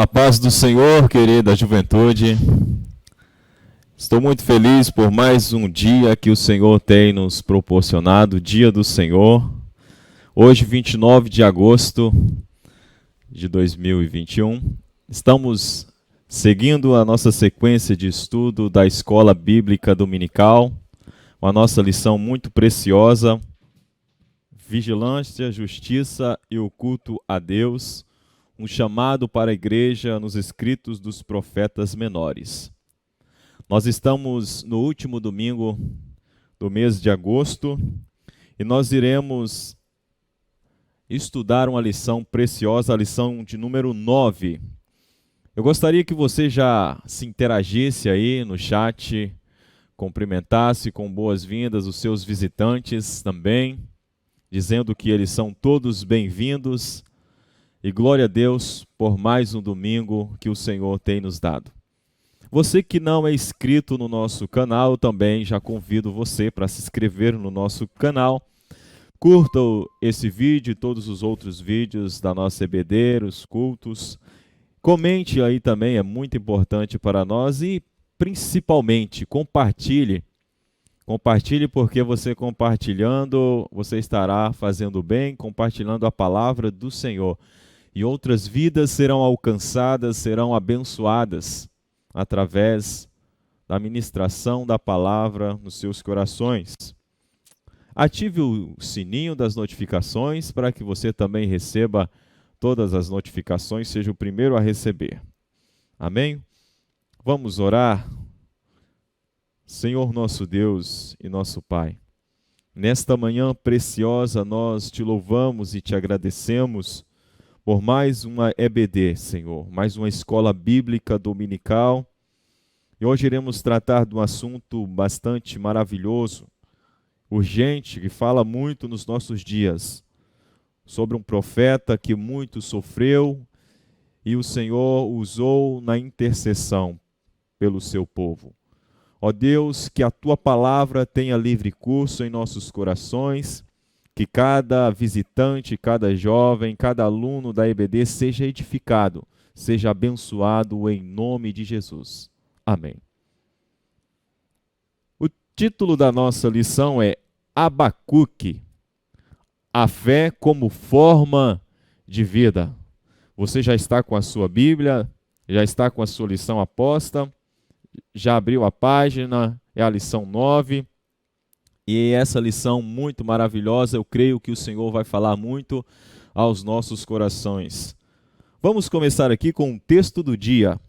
A paz do Senhor, querida juventude. Estou muito feliz por mais um dia que o Senhor tem nos proporcionado, Dia do Senhor. Hoje, 29 de agosto de 2021, estamos seguindo a nossa sequência de estudo da Escola Bíblica Dominical, uma nossa lição muito preciosa, Vigilância, Justiça e o Culto a Deus, um chamado para a igreja nos escritos dos profetas menores. Nós estamos no último domingo do mês de agosto e nós iremos estudar uma lição preciosa, a lição de número 9. Eu gostaria que você já se interagisse aí no chat, cumprimentasse com boas-vindas os seus visitantes também, dizendo que eles são todos bem-vindos. E glória a Deus por mais um domingo que o Senhor tem nos dado. Você que não é inscrito no nosso canal, também já convido você para se inscrever no nosso canal. Curta esse vídeo e todos os outros vídeos da nossa EBD, os cultos. Comente aí também, é muito importante para nós. E principalmente, compartilhe. Compartilhe, porque você compartilhando, você estará fazendo bem, compartilhando a palavra do Senhor. E outras vidas serão alcançadas, serão abençoadas através da ministração da palavra nos seus corações. Ative o sininho das notificações para que você também receba todas as notificações, seja o primeiro a receber. Amém? Vamos orar. Senhor nosso Deus e nosso Pai, nesta manhã preciosa nós te louvamos e te agradecemos por mais uma EBD, Senhor, mais uma escola bíblica dominical. E hoje iremos tratar de um assunto bastante maravilhoso, urgente, que fala muito nos nossos dias, sobre um profeta que muito sofreu e o Senhor usou na intercessão pelo seu povo. Ó Deus, que a Tua palavra tenha livre curso em nossos corações, que cada visitante, cada jovem, cada aluno da EBD seja edificado, seja abençoado em nome de Jesus. Amém. O título da nossa lição é Abacuque, a fé como forma de vida. Você já está com a sua Bíblia, já está com a sua lição aposta, já abriu a página, é a lição 9. E essa lição muito maravilhosa, eu creio que o Senhor vai falar muito aos nossos corações. Vamos começar aqui com o texto do dia.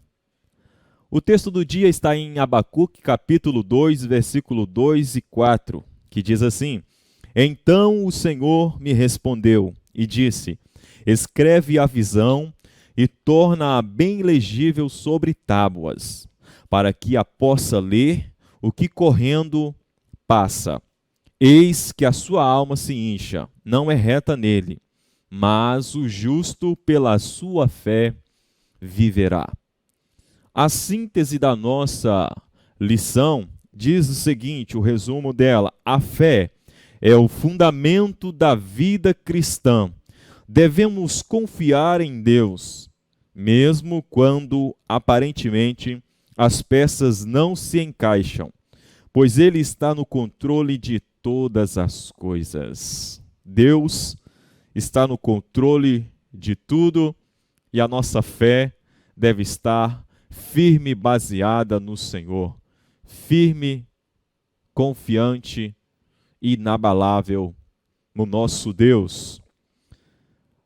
O texto do dia está em Abacuque, capítulo 2, versículo 2 e 4, que diz assim: Então o Senhor me respondeu e disse: Escreve a visão e torna-a bem legível sobre tábuas, para que a possa ler o que correndo passa. Eis que a sua alma se incha, não é reta nele, mas o justo pela sua fé viverá. A síntese da nossa lição diz o seguinte, o resumo dela: a fé é o fundamento da vida cristã. Devemos confiar em Deus, mesmo quando aparentemente as peças não se encaixam, pois Ele está no controle de todas as coisas. Deus está no controle de tudo e a nossa fé deve estar firme, baseada no Senhor, firme, confiante e inabalável no nosso Deus.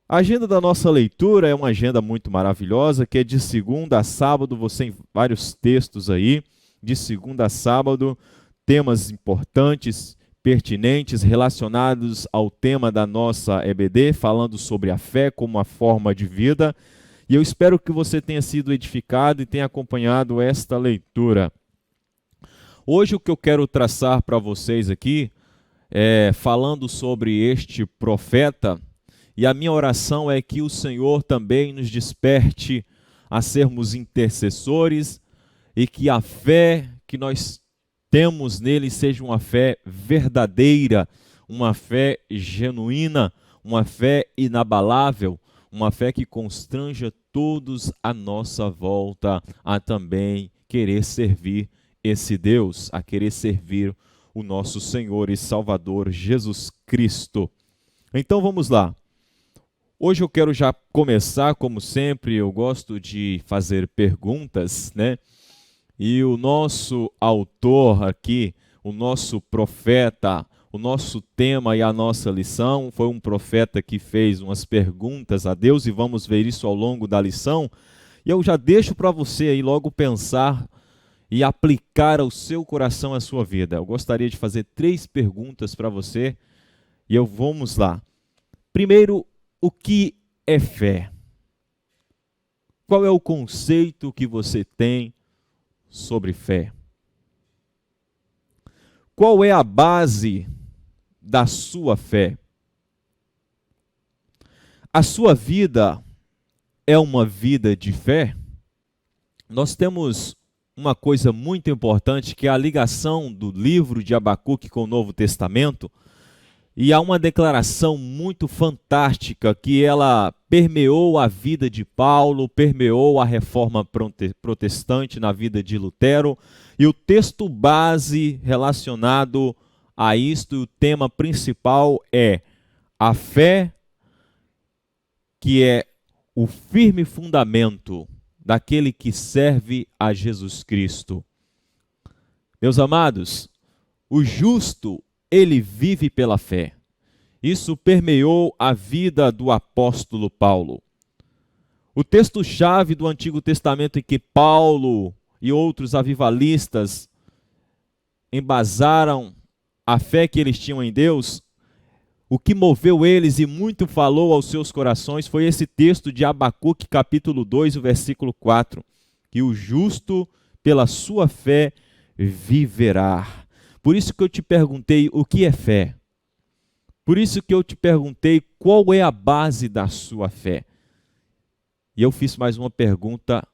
A agenda da nossa leitura é uma agenda muito maravilhosa, que é de segunda a sábado. Você tem vários textos aí, de segunda a sábado, temas importantes, pertinentes, relacionados ao tema da nossa EBD, falando sobre a fé como uma forma de vida. E eu espero que você tenha sido edificado e tenha acompanhado esta leitura. Hoje o que eu quero traçar para vocês aqui é falando sobre este profeta, e a minha oração é que o Senhor também nos desperte a sermos intercessores e que a fé que nós temos nele seja uma fé verdadeira, uma fé genuína, uma fé inabalável, uma fé que constranja todos à nossa volta a também querer servir esse Deus, a querer servir o nosso Senhor e Salvador Jesus Cristo. Então vamos lá. Hoje eu quero já começar, como sempre, eu gosto de fazer perguntas, né? E o nosso autor aqui, o nosso profeta, o nosso tema e a nossa lição foi um profeta que fez umas perguntas a Deus e vamos ver isso ao longo da lição. E eu já deixo para você aí logo pensar e aplicar ao seu coração a sua vida. Eu gostaria de fazer 3 perguntas para você e vamos lá. Primeiro, o que é fé? Qual é o conceito que você tem sobre fé? Qual é a base da sua fé? A sua vida é uma vida de fé? Nós temos uma coisa muito importante que é a ligação do livro de Abacuque com o Novo Testamento. E há uma declaração muito fantástica que ela permeou a vida de Paulo, permeou a reforma protestante na vida de Lutero. E o texto base relacionado a isto, o tema principal é a fé, que é o firme fundamento daquele que serve a Jesus Cristo. Meus amados, o justo ele vive pela fé. Isso permeou a vida do apóstolo Paulo. O texto-chave do Antigo Testamento em que Paulo e outros avivalistas embasaram a fé que eles tinham em Deus, o que moveu eles e muito falou aos seus corações foi esse texto de Abacuque, capítulo 2, o versículo 4, que o justo pela sua fé viverá. Por isso que eu te perguntei o que é fé. Por isso que eu te perguntei qual é a base da sua fé. E eu fiz mais uma pergunta.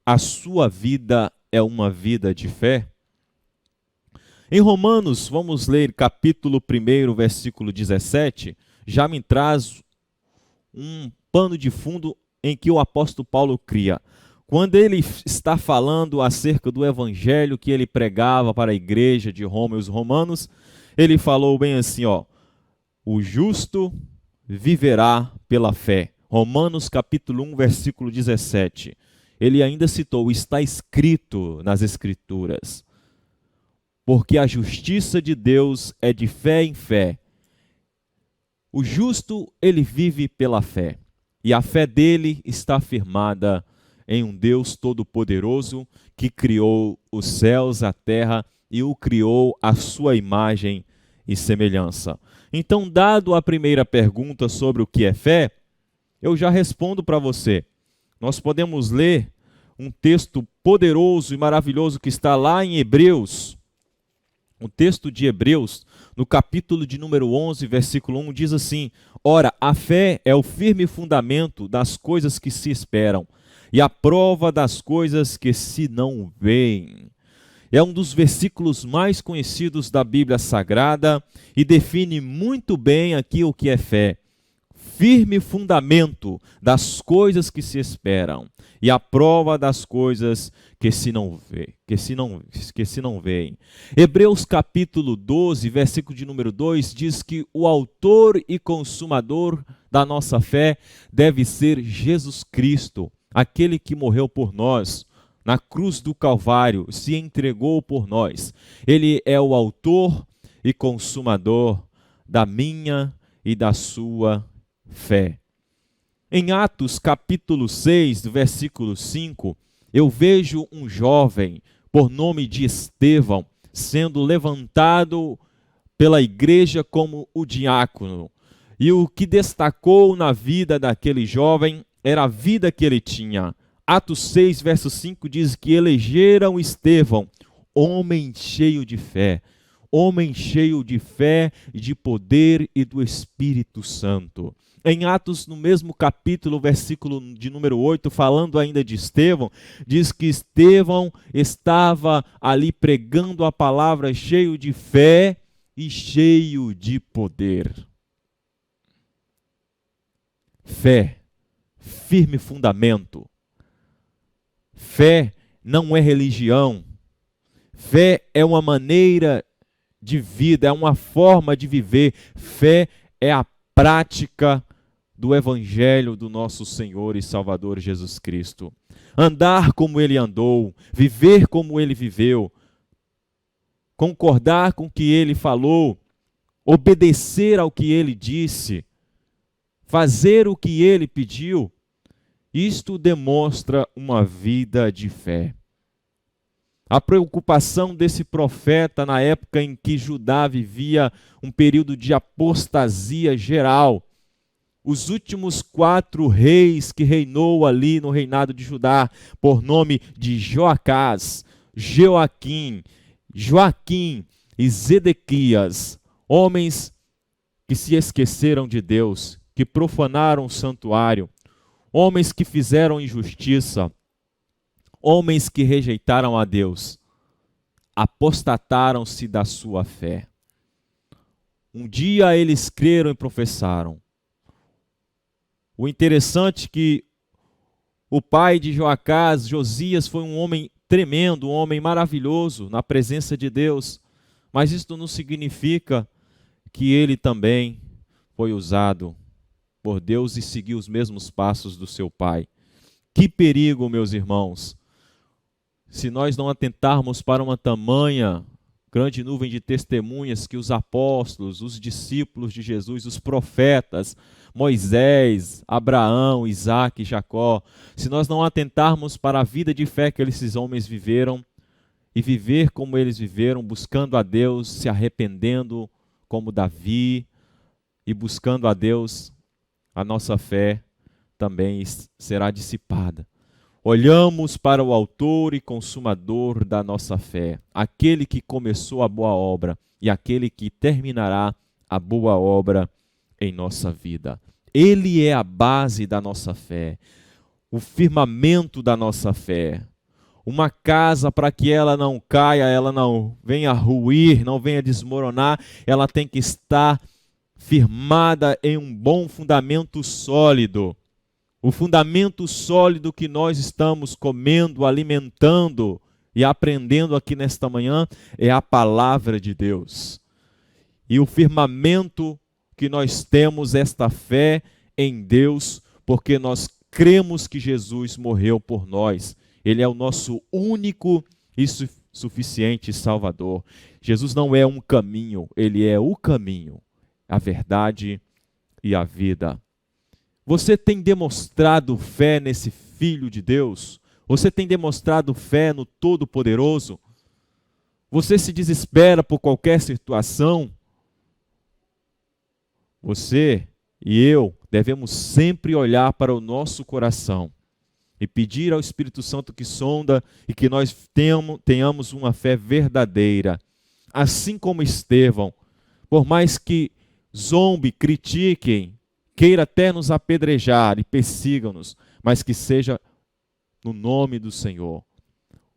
A sua vida é uma vida de fé? Em Romanos, vamos ler capítulo 1, versículo 17, já me traz um pano de fundo em que o apóstolo Paulo cria. Quando ele está falando acerca do evangelho que ele pregava para a igreja de Roma e os romanos, ele falou bem assim, ó, o justo viverá pela fé. Romanos capítulo 1, versículo 17. Ele ainda citou, está escrito nas escrituras, porque a justiça de Deus é de fé em fé. O justo, ele vive pela fé, e a fé dele está firmada em um Deus todo-poderoso que criou os céus, a terra e o criou à sua imagem e semelhança. Então, dado a primeira pergunta sobre o que é fé, eu já respondo para você. Nós podemos ler um texto poderoso e maravilhoso que está lá em Hebreus. O texto de Hebreus, no capítulo de número 11, versículo 1, diz assim, ora, a fé é o firme fundamento das coisas que se esperam, e a prova das coisas que se não veem. É um dos versículos mais conhecidos da Bíblia Sagrada e define muito bem aqui o que é fé. Firme fundamento das coisas que se esperam e a prova das coisas que se não veem. Hebreus capítulo 12, versículo de número 2 diz que o autor e consumador da nossa fé deve ser Jesus Cristo, aquele que morreu por nós na cruz do Calvário, se entregou por nós. Ele é o autor e consumador da minha e da sua fé. Em Atos capítulo 6, do versículo 5, eu vejo um jovem por nome de Estevão sendo levantado pela igreja como o diácono. E o que destacou na vida daquele jovem era a vida que ele tinha. Atos 6, verso 5 diz que elegeram Estevão, homem cheio de fé e de poder e do Espírito Santo. Em Atos, no mesmo capítulo, versículo de número 8, falando ainda de Estevão, diz que Estevão estava ali pregando a palavra cheio de fé e cheio de poder. Fé, firme fundamento. Fé não é religião. Fé é uma maneira de vida, é uma forma de viver. Fé é a prática do Evangelho do nosso Senhor e Salvador Jesus Cristo. Andar como Ele andou, viver como Ele viveu, concordar com o que Ele falou, obedecer ao que Ele disse, fazer o que Ele pediu. Isto demonstra uma vida de fé. A preocupação desse profeta na época em que Judá vivia um período de apostasia geral. Os últimos 4 reis que reinou ali no reinado de Judá, por nome de Joacás, Joaquim, Joaquim e Zedequias, homens que se esqueceram de Deus, que profanaram o santuário, homens que fizeram injustiça, homens que rejeitaram a Deus, apostataram-se da sua fé. Um dia eles creram e professaram. O interessante é que o pai de Joacás, Josias, foi um homem tremendo, um homem maravilhoso na presença de Deus, mas isto não significa que ele também foi usado por Deus e seguiu os mesmos passos do seu pai. Que perigo, meus irmãos, se nós não atentarmos para uma tamanha grande nuvem de testemunhas que os apóstolos, os discípulos de Jesus, os profetas, Moisés, Abraão, Isaque e Jacó, se nós não atentarmos para a vida de fé que esses homens viveram e viver como eles viveram, buscando a Deus, se arrependendo como Davi e buscando a Deus, a nossa fé também será dissipada. Olhamos para o autor e consumador da nossa fé, aquele que começou a boa obra e aquele que terminará a boa obra em nossa vida. Ele é a base da nossa fé, o firmamento da nossa fé. Uma casa, para que ela não caia, ela não venha ruir, não venha desmoronar, ela tem que estar firmada em um bom fundamento sólido. O fundamento sólido que nós estamos comendo, alimentando e aprendendo aqui nesta manhã é a palavra de Deus. E o firmamento que nós temos esta fé em Deus, porque nós cremos que Jesus morreu por nós. Ele é o nosso único e suficiente Salvador. Jesus não é um caminho, Ele é o caminho, a verdade e a vida. Você tem demonstrado fé nesse Filho de Deus? Você tem demonstrado fé no Todo-Poderoso? Você se desespera por qualquer situação? Você e eu devemos sempre olhar para o nosso coração e pedir ao Espírito Santo que sonda e que nós tenhamos uma fé verdadeira. Assim como Estevão, por mais que zombe, critiquem, queira até nos apedrejar e persigam-nos, mas que seja no nome do Senhor.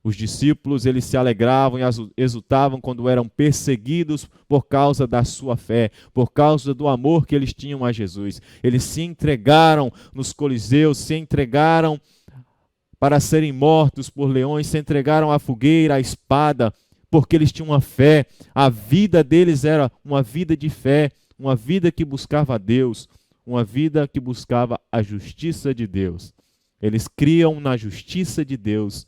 Os discípulos, eles se alegravam e exultavam quando eram perseguidos por causa da sua fé, por causa do amor que eles tinham a Jesus. Eles se entregaram nos coliseus, se entregaram para serem mortos por leões, se entregaram à fogueira, à espada, porque eles tinham uma fé. A vida deles era uma vida de fé, uma vida que buscava a Deus, uma vida que buscava a justiça de Deus. Eles criam na justiça de Deus,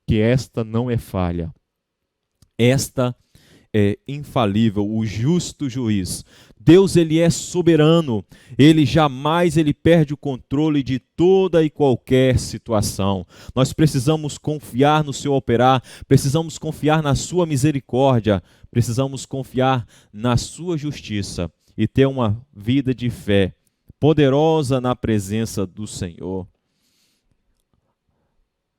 que esta não é falha. Esta é infalível, o justo juiz. Deus, ele é soberano. Ele jamais perde o controle de toda e qualquer situação. Nós precisamos confiar no seu operar, precisamos confiar na sua misericórdia, precisamos confiar na sua justiça e ter uma vida de fé poderosa na presença do Senhor.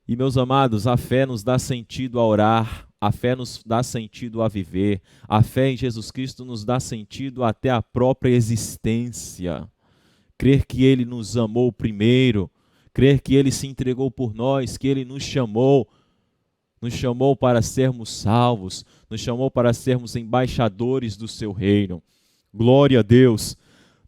E, meus amados, a fé nos dá sentido a orar, a fé nos dá sentido a viver, a fé em Jesus Cristo nos dá sentido até a própria existência. Crer que Ele nos amou primeiro, crer que Ele se entregou por nós, que Ele nos chamou para sermos salvos, nos chamou para sermos embaixadores do Seu reino. Glória a Deus!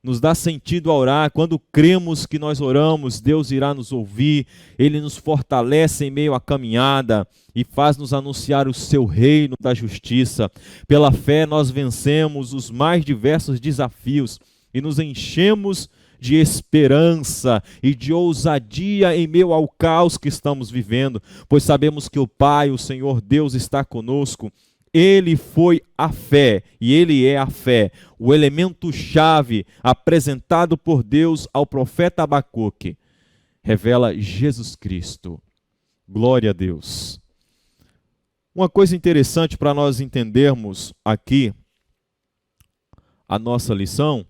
nos dá sentido a orar. Quando cremos que nós oramos, Deus irá nos ouvir, Ele nos fortalece em meio à caminhada e faz-nos anunciar o seu reino da justiça. Pela fé nós vencemos os mais diversos desafios e nos enchemos de esperança e de ousadia em meio ao caos que estamos vivendo, pois sabemos que o Pai, o Senhor Deus, está conosco. Ele foi a fé e Ele é a fé, o elemento-chave apresentado por Deus ao profeta Abacuque. Revela Jesus Cristo. Glória a Deus. Uma coisa interessante para nós entendermos aqui a nossa lição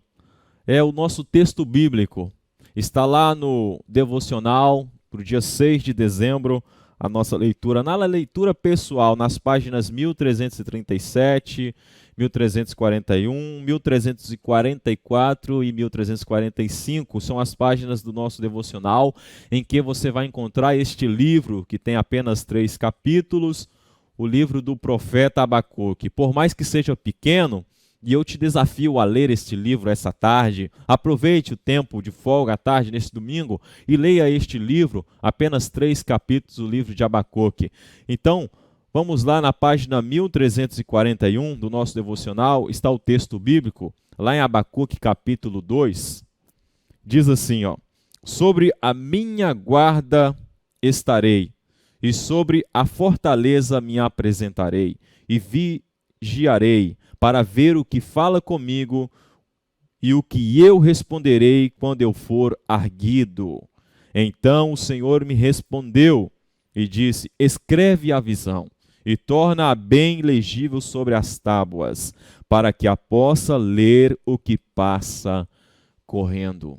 é o nosso texto bíblico. Está lá no devocional, para o dia 6 de dezembro, a nossa leitura, na leitura pessoal, nas páginas 1337, 1341, 1344 e 1345, são as páginas do nosso devocional, em que você vai encontrar este livro, que tem apenas 3 capítulos, o livro do profeta Abacuque. Por mais que seja pequeno, e eu te desafio a ler este livro essa tarde, aproveite o tempo de folga à tarde, nesse domingo, e leia este livro, apenas 3 capítulos, o livro de Abacuque. Então, vamos lá na página 1341 do nosso devocional, está o texto bíblico, lá em Abacuque capítulo 2, diz assim, ó: sobre a minha guarda estarei, e sobre a fortaleza me apresentarei, e vigiarei, para ver o que fala comigo e o que eu responderei quando eu for arguido. Então o Senhor me respondeu e disse: escreve a visão e torna-a bem legível sobre as tábuas, para que a possa ler o que passa correndo.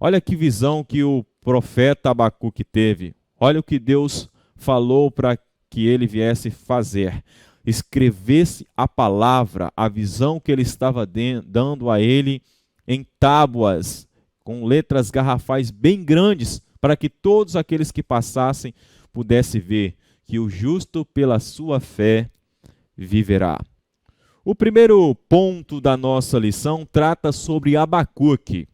Olha que visão que o profeta Abacuque teve. Olha o que Deus falou para que ele viesse fazer. Escrevesse a palavra, a visão que ele estava dando a ele em tábuas, com letras garrafais bem grandes, para que todos aqueles que passassem pudessem ver que o justo pela sua fé viverá. O primeiro ponto da nossa lição trata sobre Abacuque.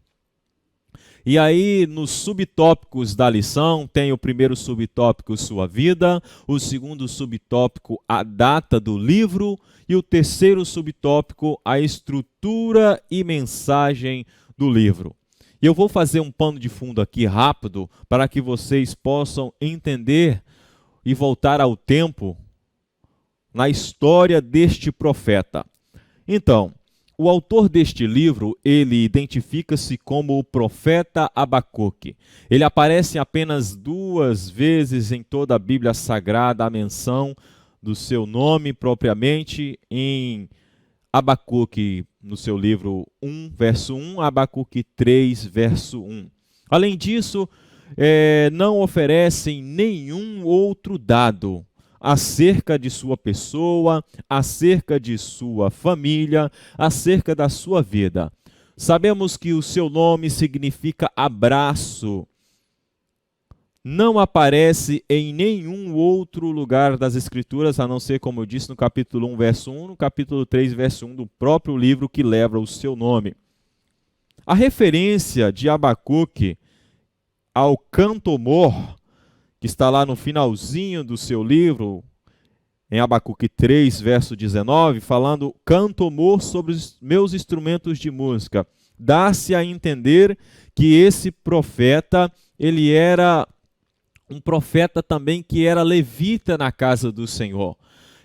E aí, nos subtópicos da lição, tem o primeiro subtópico, sua vida, o segundo subtópico, a data do livro, e o terceiro subtópico, a estrutura e mensagem do livro. E eu vou fazer um pano de fundo aqui rápido, para que vocês possam entender e voltar ao tempo na história deste profeta. Então, o autor deste livro, ele identifica-se como o profeta Abacuque. Ele aparece apenas 2 vezes em toda a Bíblia Sagrada, a menção do seu nome propriamente em Abacuque, no seu livro 1, verso 1, Abacuque 3, verso 1. Além disso, não oferecem nenhum outro dado acerca de sua pessoa, acerca de sua família, acerca da sua vida. Sabemos que o seu nome significa abraço. Não aparece em nenhum outro lugar das Escrituras, a não ser, como eu disse, no capítulo 1, verso 1, no capítulo 3, verso 1 do próprio livro que leva o seu nome. A referência de Abacuque ao canto-mor, que está lá no finalzinho do seu livro, em Abacuque 3, verso 19, falando: canto-mor sobre os meus instrumentos de música. Dá-se a entender que esse profeta, ele era um profeta também que era levita na casa do Senhor.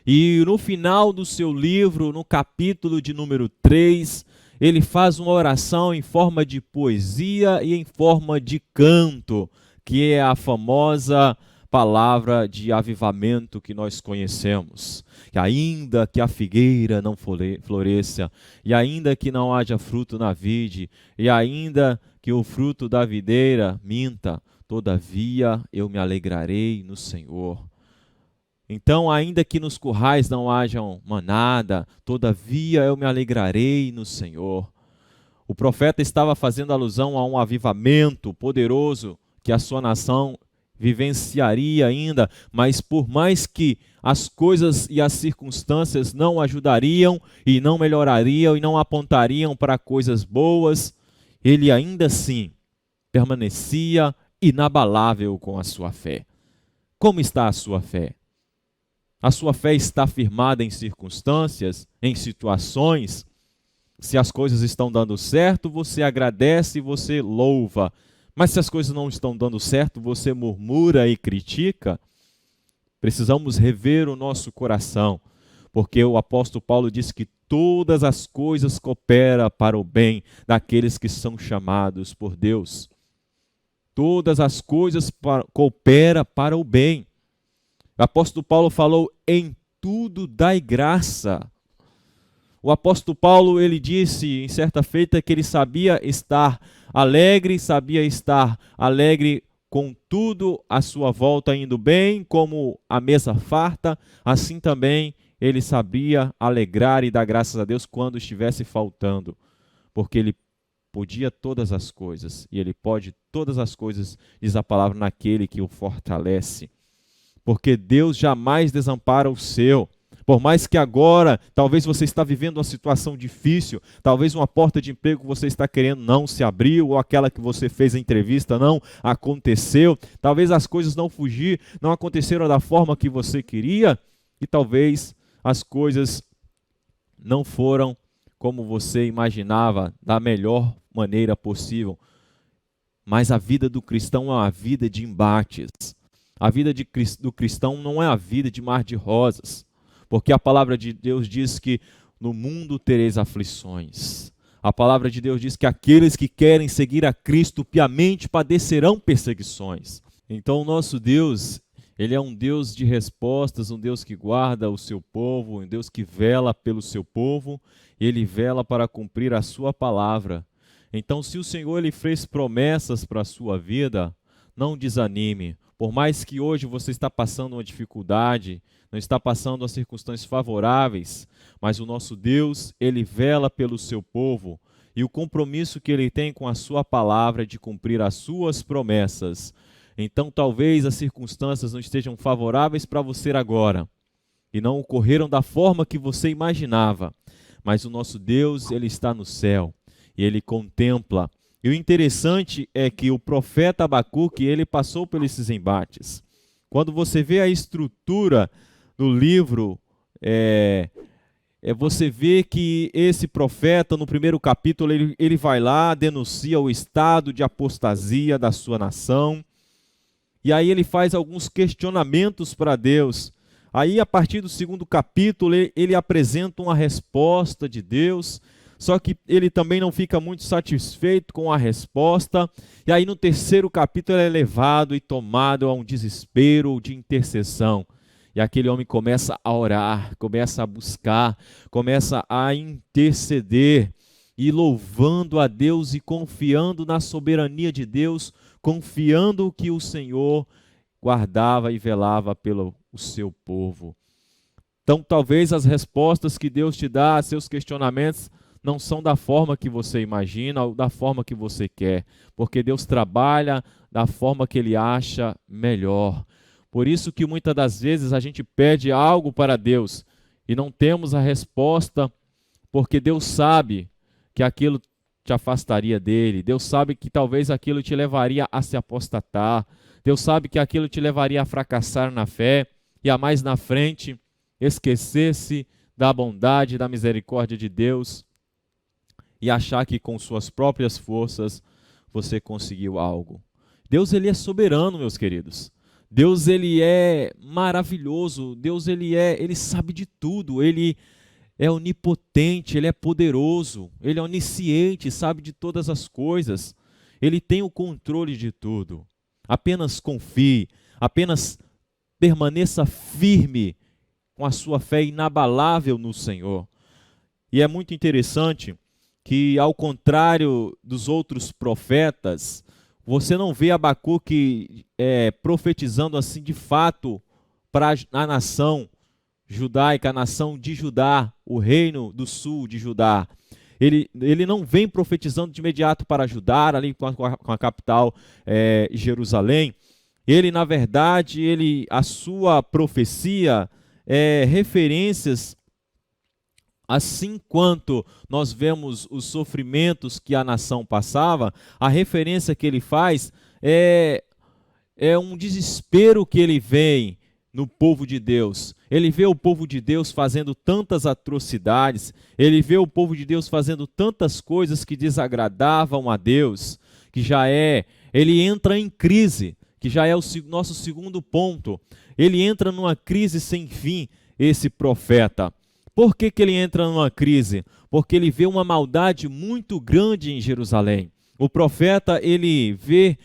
E no final do seu livro, no capítulo de número 3, ele faz uma oração em forma de poesia e em forma de canto, que é a famosa palavra de avivamento que nós conhecemos. Que ainda que a figueira não floresça, e ainda que não haja fruto na vide, e ainda que o fruto da videira minta, todavia eu me alegrarei no Senhor. Então, ainda que nos currais não hajam manada, todavia eu me alegrarei no Senhor. O profeta estava fazendo alusão a um avivamento poderoso que a sua nação vivenciaria ainda, mas por mais que as coisas e as circunstâncias não ajudariam e não melhorariam e não apontariam para coisas boas, ele ainda assim permanecia inabalável com a sua fé. Como está a sua fé? A sua fé está firmada em circunstâncias, em situações? Se as coisas estão dando certo, você agradece e você louva. Mas se as coisas não estão dando certo, você murmura e critica? Precisamos rever o nosso coração, porque o apóstolo Paulo diz que todas as coisas cooperam para o bem daqueles que são chamados por Deus. Todas as coisas cooperam para o bem. O apóstolo Paulo falou: em tudo dai graça. O apóstolo Paulo, ele disse em certa feita que ele sabia estar alegre com tudo à sua volta indo bem, como a mesa farta, assim também ele sabia alegrar e dar graças a Deus quando estivesse faltando, porque ele podia todas as coisas, e ele pode todas as coisas, diz a palavra, naquele que o fortalece. Porque Deus jamais desampara o seu. Por mais que agora, talvez você está vivendo uma situação difícil, talvez uma porta de emprego que você está querendo não se abriu, ou aquela que você fez a entrevista não aconteceu, talvez as coisas não aconteceram da forma que você queria, e talvez as coisas não foram como você imaginava, da melhor maneira possível. Mas a vida do cristão é uma vida de embates. A vida do cristão não é a vida de mar de rosas, porque a palavra de Deus diz que no mundo tereis aflições. A palavra de Deus diz que aqueles que querem seguir a Cristo piamente padecerão perseguições. Então o nosso Deus, ele é um Deus de respostas, um Deus que guarda o seu povo, um Deus que vela pelo seu povo, ele vela para cumprir a sua palavra. Então, se o Senhor ele fez promessas para a sua vida, não desanime. Por mais que hoje você está passando uma dificuldade, não está passando as circunstâncias favoráveis, mas o nosso Deus, ele vela pelo seu povo, e o compromisso que ele tem com a sua palavra é de cumprir as suas promessas. Então, talvez as circunstâncias não estejam favoráveis para você agora, e não ocorreram da forma que você imaginava, mas o nosso Deus, ele está no céu, e ele contempla. E o interessante é que o profeta Abacuque, ele passou por esses embates. Quando você vê a estrutura do livro, você vê que esse profeta, no primeiro capítulo, ele vai lá, denuncia o estado de apostasia da sua nação, e aí ele faz alguns questionamentos para Deus. Aí, a partir do segundo capítulo, ele apresenta uma resposta de Deus, só que ele também não fica muito satisfeito com a resposta, e aí no terceiro capítulo ele é levado e tomado a um desespero de intercessão. E aquele homem começa a orar, começa a buscar, começa a interceder, e louvando a Deus e confiando na soberania de Deus, confiando que o Senhor guardava e velava pelo seu povo. Então, talvez as respostas que Deus te dá a seus questionamentos não são da forma que você imagina ou da forma que você quer, porque Deus trabalha da forma que Ele acha melhor. Por isso que muitas das vezes a gente pede algo para Deus e não temos a resposta, porque Deus sabe que aquilo te afastaria dele, Deus sabe que talvez aquilo te levaria a se apostatar, Deus sabe que aquilo te levaria a fracassar na fé e a mais na frente esquecer-se da bondade e da misericórdia de Deus e achar que com suas próprias forças você conseguiu algo. Deus, ele é soberano, meus queridos. Deus, ele é maravilhoso. Deus, ele sabe de tudo. Ele é onipotente, ele é poderoso, ele é onisciente, sabe de todas as coisas. Ele tem o controle de tudo. Apenas confie, apenas permaneça firme com a sua fé inabalável no Senhor. E é muito interessante que, ao contrário dos outros profetas, você não vê Abacuque profetizando assim de fato para a nação judaica, a nação de Judá, o reino do sul de Judá. Ele não vem profetizando de imediato para Judá, ali com a capital Jerusalém. Ele, na verdade, a sua profecia é referências Assim quanto nós vemos os sofrimentos que a nação passava, a referência que ele faz é um desespero que ele vê no povo de Deus. Ele vê o povo de Deus fazendo tantas atrocidades, ele vê o povo de Deus fazendo tantas coisas que desagradavam a Deus, ele entra em crise, que já é o nosso segundo ponto. Ele entra numa crise sem fim, esse profeta. Por que ele entra numa crise? Porque ele vê uma maldade muito grande em Jerusalém. O profeta, ele vê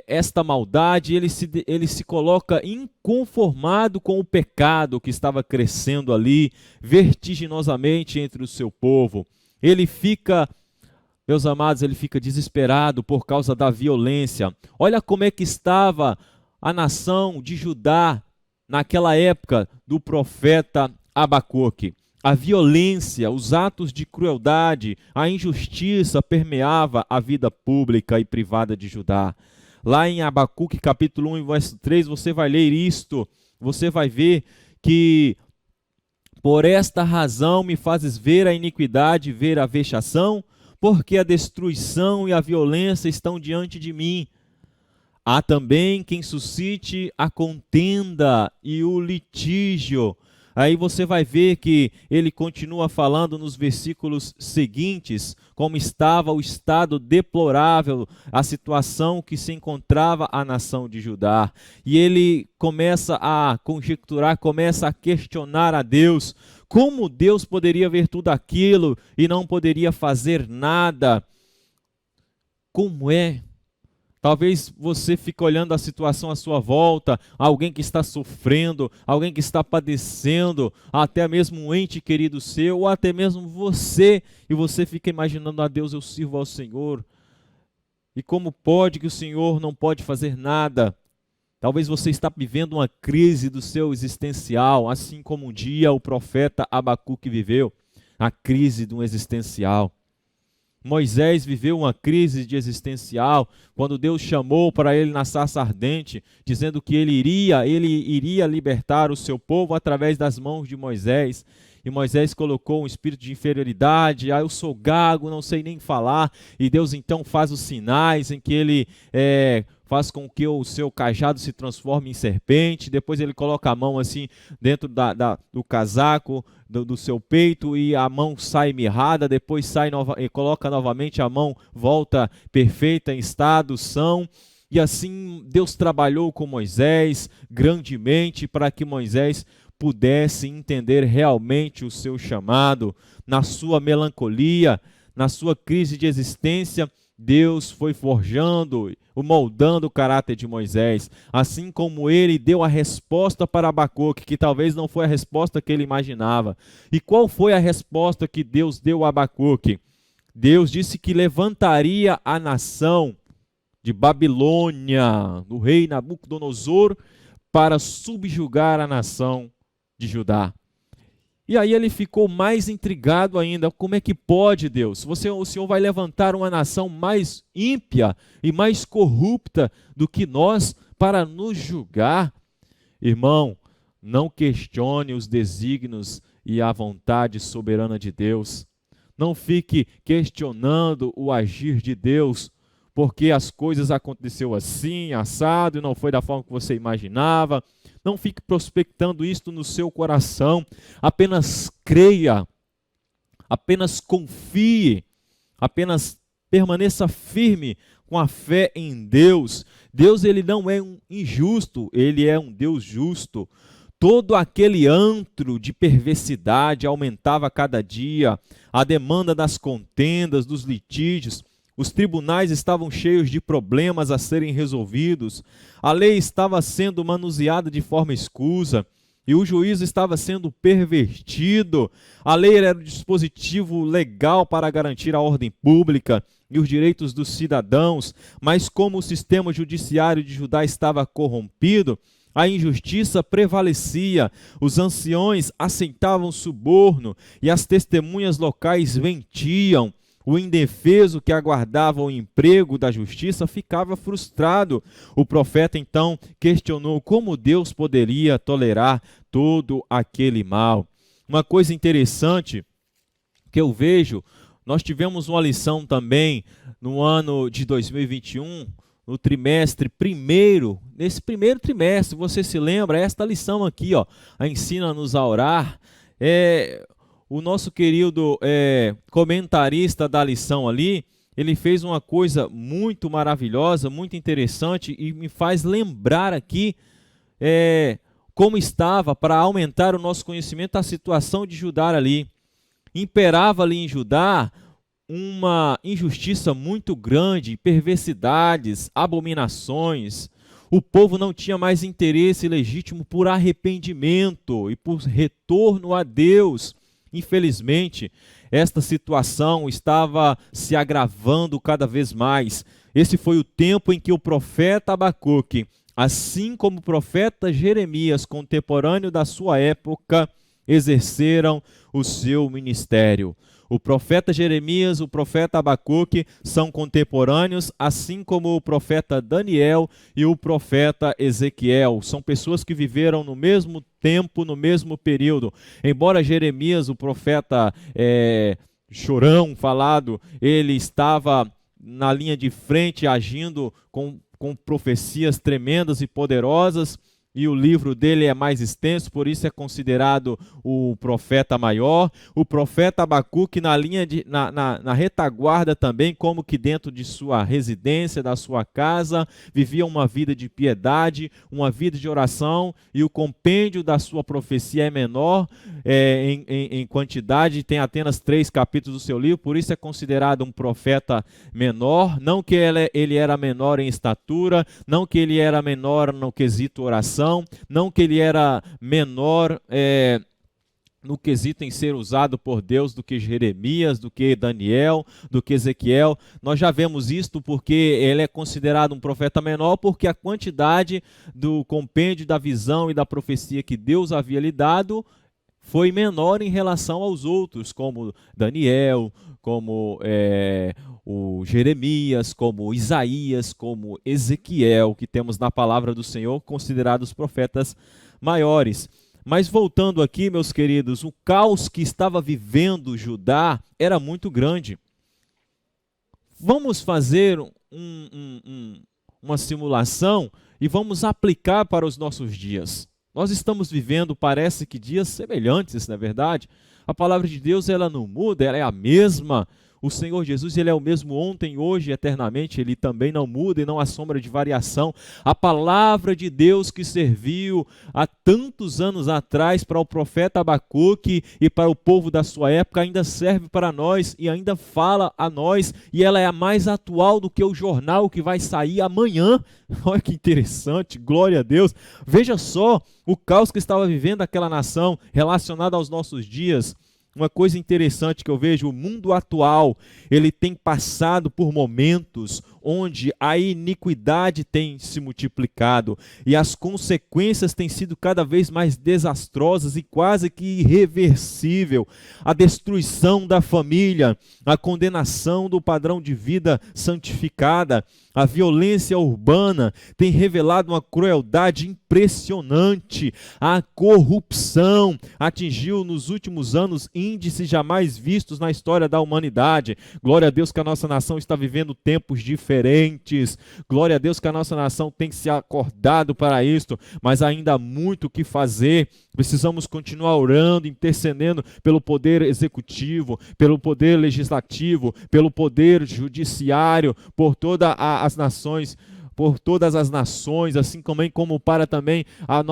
esta maldade, ele se coloca inconformado com o pecado que estava crescendo ali, vertiginosamente entre o seu povo. Ele fica, meus amados, ele fica desesperado por causa da violência. Olha como é que estava a nação de Judá naquela época do profeta Abacuque. A violência, os atos de crueldade, a injustiça permeava a vida pública e privada de Judá. Lá em Abacuque capítulo 1, verso 3, você vai ler isto, você vai ver que por esta razão me fazes ver a iniquidade, ver a vexação, porque a destruição e a violência estão diante de mim. Há também quem suscite a contenda e o litígio. Aí você vai ver que ele continua falando nos versículos seguintes, como estava o estado deplorável, a situação que se encontrava a nação de Judá. E ele começa a conjecturar, começa a questionar a Deus. Como Deus poderia ver tudo aquilo e não poderia fazer nada? Como é? Talvez você fique olhando a situação à sua volta, alguém que está sofrendo, alguém que está padecendo, até mesmo um ente querido seu, ou até mesmo você, e você fica imaginando, a Deus, eu sirvo ao Senhor, e como pode que o Senhor não pode fazer nada? Talvez você está vivendo uma crise do seu existencial, assim como um dia o profeta Abacuque viveu, a crise de um existencial. Moisés viveu uma crise de existencial quando Deus chamou para ele na sarça ardente, dizendo que ele iria libertar o seu povo através das mãos de Moisés. E Moisés colocou um espírito de inferioridade, eu sou gago, não sei nem falar. E Deus então faz os sinais em que ele faz com que o seu cajado se transforme em serpente. Depois ele coloca a mão assim dentro do casaco, do seu peito, e a mão sai mirrada. Depois e coloca novamente a mão, volta perfeita em estado são. E assim Deus trabalhou com Moisés grandemente para que Moisés pudesse entender realmente o seu chamado. Na sua melancolia, na sua crise de existência, Deus foi forjando, moldando o caráter de Moisés, assim como ele deu a resposta para Abacuque, que talvez não foi a resposta que ele imaginava. E qual foi a resposta que Deus deu a Abacuque? Deus disse que levantaria a nação de Babilônia, do rei Nabucodonosor, para subjugar a nação de Judá. E aí ele ficou mais intrigado ainda. Como é que pode, Deus? O Senhor vai levantar uma nação mais ímpia e mais corrupta do que nós para nos julgar? Irmão, não questione os desígnios e a vontade soberana de Deus. Não fique questionando o agir de Deus, porque as coisas aconteceram assim, assado, e não foi da forma que você imaginava. Não fique prospectando isto no seu coração. Apenas creia, apenas confie, apenas permaneça firme com a fé em Deus. Deus, ele não é um injusto, ele é um Deus justo. Todo aquele antro de perversidade aumentava a cada dia, a demanda das contendas, dos litígios. Os tribunais estavam cheios de problemas a serem resolvidos, a lei estava sendo manuseada de forma escusa e o juízo estava sendo pervertido. A lei era o dispositivo legal para garantir a ordem pública e os direitos dos cidadãos, mas como o sistema judiciário de Judá estava corrompido, a injustiça prevalecia, os anciões aceitavam suborno e as testemunhas locais mentiam. O indefeso que aguardava o emprego da justiça ficava frustrado. O profeta então questionou como Deus poderia tolerar todo aquele mal. Uma coisa interessante que eu vejo, nós tivemos uma lição também no ano de 2021, no trimestre primeiro, nesse primeiro trimestre, você se lembra, esta lição aqui, ó, a ensina-nos a orar, o nosso querido comentarista da lição ali, ele fez uma coisa muito maravilhosa, muito interessante e me faz lembrar aqui como estava, para aumentar o nosso conhecimento, a situação de Judá ali. Imperava ali em Judá uma injustiça muito grande, perversidades, abominações. O povo não tinha mais interesse legítimo por arrependimento e por retorno a Deus. Infelizmente, esta situação estava se agravando cada vez mais. Esse foi o tempo em que o profeta Abacuque, assim como o profeta Jeremias, contemporâneo da sua época, exerceram o seu ministério. O profeta Jeremias, o profeta Abacuque são contemporâneos, assim como o profeta Daniel e o profeta Ezequiel. São pessoas que viveram no mesmo tempo, no mesmo período. Embora Jeremias, o profeta chorão falado, ele estava na linha de frente agindo com profecias tremendas e poderosas, e o livro dele é mais extenso, por isso é considerado o profeta maior. O profeta Abacuque na retaguarda também, como que dentro de sua residência, da sua casa, vivia uma vida de piedade, uma vida de oração, e o compêndio da sua profecia é menor em quantidade, tem apenas 3 capítulos do seu livro, por isso é considerado um profeta menor. Não que ele era menor em estatura, não que ele era menor no quesito oração, não que ele era menor no quesito em ser usado por Deus do que Jeremias, do que Daniel, do que Ezequiel. Nós já vemos isto porque ele é considerado um profeta menor, porque a quantidade do compêndio da visão e da profecia que Deus havia lhe dado foi menor em relação aos outros, como Daniel, como o Jeremias, como Isaías, como Ezequiel, que temos na palavra do Senhor, considerados profetas maiores. Mas voltando aqui, meus queridos, o caos que estava vivendo Judá era muito grande. Vamos fazer uma simulação e vamos aplicar para os nossos dias. Nós estamos vivendo, parece que dias semelhantes, não é verdade? A palavra de Deus, ela não muda, ela é a mesma. O Senhor Jesus, ele é o mesmo ontem, hoje e eternamente, ele também não muda e não há sombra de variação. A palavra de Deus que serviu há tantos anos atrás para o profeta Abacuque e para o povo da sua época ainda serve para nós e ainda fala a nós, e ela é a mais atual do que o jornal que vai sair amanhã. Olha que interessante, glória a Deus. Veja só o caos que estava vivendo aquela nação relacionado aos nossos dias. Uma coisa interessante que eu vejo, o mundo atual, ele tem passado por momentos onde a iniquidade tem se multiplicado e as consequências têm sido cada vez mais desastrosas e quase que irreversível. A destruição da família, a condenação do padrão de vida santificada, a violência urbana tem revelado uma crueldade impressionante. A corrupção atingiu nos últimos anos índices jamais vistos na história da humanidade. Glória a Deus que a nossa nação está vivendo tempos diferentes. Glória a Deus que a nossa nação tem se acordado para isto, mas ainda há muito o que fazer. Precisamos continuar orando, intercedendo pelo poder executivo, pelo poder legislativo, pelo poder judiciário, por todas as nações, assim como para também o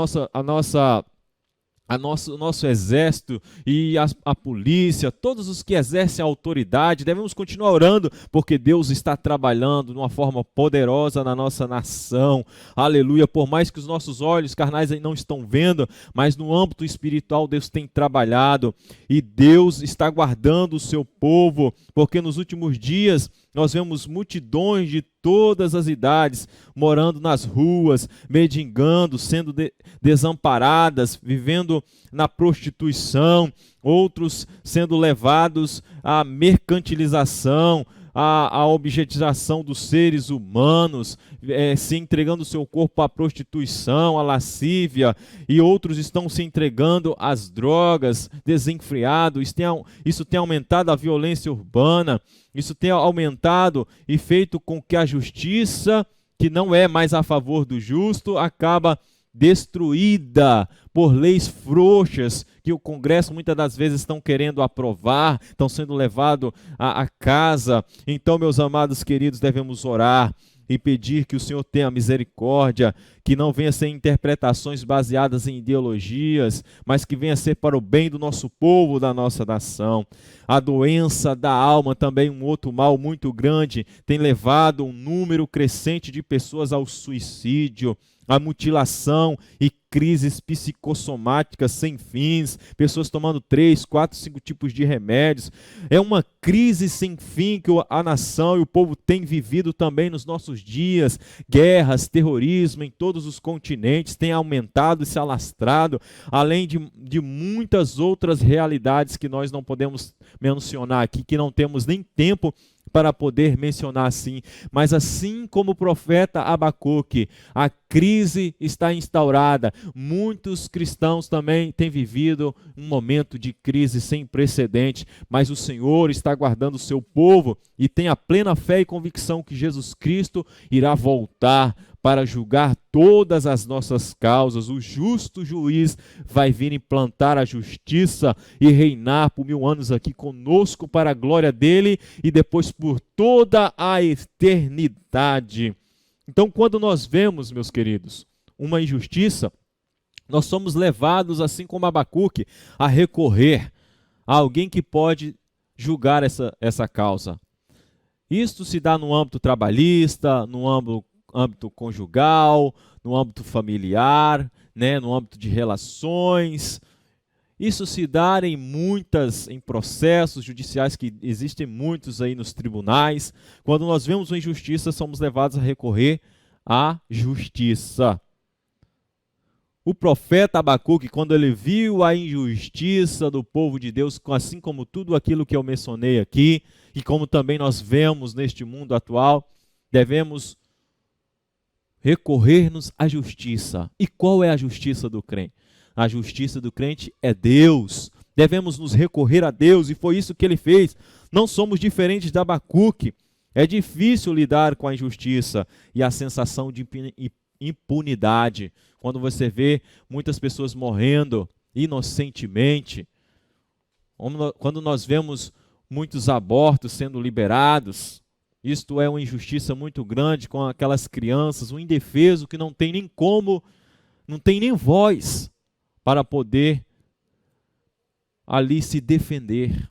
nosso exército e a polícia, todos os que exercem a autoridade. Devemos continuar orando, porque Deus está trabalhando de uma forma poderosa na nossa nação. Aleluia, por mais que os nossos olhos carnais aí não estão vendo, mas no âmbito espiritual Deus tem trabalhado, e Deus está guardando o seu povo, porque nos últimos dias nós vemos multidões de todas as idades morando nas ruas, mendigando, sendo desamparadas, vivendo na prostituição, outros sendo levados à mercantilização, a objetização dos seres humanos, se entregando o seu corpo à prostituição, à lascívia, e outros estão se entregando às drogas, desenfreado. Isso tem aumentado a violência urbana, isso tem aumentado e feito com que a justiça, que não é mais a favor do justo, acaba destruída por leis frouxas que o Congresso muitas das vezes estão querendo aprovar, estão sendo levados à casa. Então, meus amados queridos, devemos orar e pedir que o Senhor tenha misericórdia, que não venha ser interpretações baseadas em ideologias, mas que venha ser para o bem do nosso povo, da nossa nação. A doença da alma, também um outro mal muito grande, tem levado um número crescente de pessoas ao suicídio, a mutilação e crises psicossomáticas sem fins, pessoas tomando 3, 4, 5 tipos de remédios. É uma crise sem fim que a nação e o povo têm vivido também nos nossos dias. Guerras, terrorismo em todos os continentes tem aumentado e se alastrado, além de muitas outras realidades que nós não podemos mencionar aqui, que não temos nem tempo para poder mencionar assim. Mas assim como o profeta Abacuque, a crise está instaurada. Muitos cristãos também têm vivido um momento de crise sem precedente, mas o Senhor está guardando o seu povo e tem a plena fé e convicção que Jesus Cristo irá voltar para julgar todas as nossas causas. O justo juiz vai vir implantar a justiça e reinar por 1000 anos aqui conosco para a glória dele e depois por toda a eternidade. Então, quando nós vemos, meus queridos, uma injustiça, nós somos levados, assim como Abacuque, a recorrer a alguém que pode julgar essa causa. Isto se dá no âmbito trabalhista, no âmbito conjugal, no âmbito familiar, no âmbito de relações. Isso se dá em processos judiciais, que existem muitos aí nos tribunais. Quando nós vemos uma injustiça, somos levados a recorrer à justiça. O profeta Abacuque, quando ele viu a injustiça do povo de Deus, assim como tudo aquilo que eu mencionei aqui, e como também nós vemos neste mundo atual, devemos recorrer-nos à justiça. E qual é a justiça do crente? A justiça do crente é Deus. Devemos nos recorrer a Deus, e foi isso que ele fez. Não somos diferentes de Abacuque. É difícil lidar com a injustiça e a sensação de impunidade. Quando você vê muitas pessoas morrendo inocentemente, quando nós vemos muitos abortos sendo liberados, isto é uma injustiça muito grande com aquelas crianças, um indefeso que não tem nem como, não tem nem voz para poder ali se defender.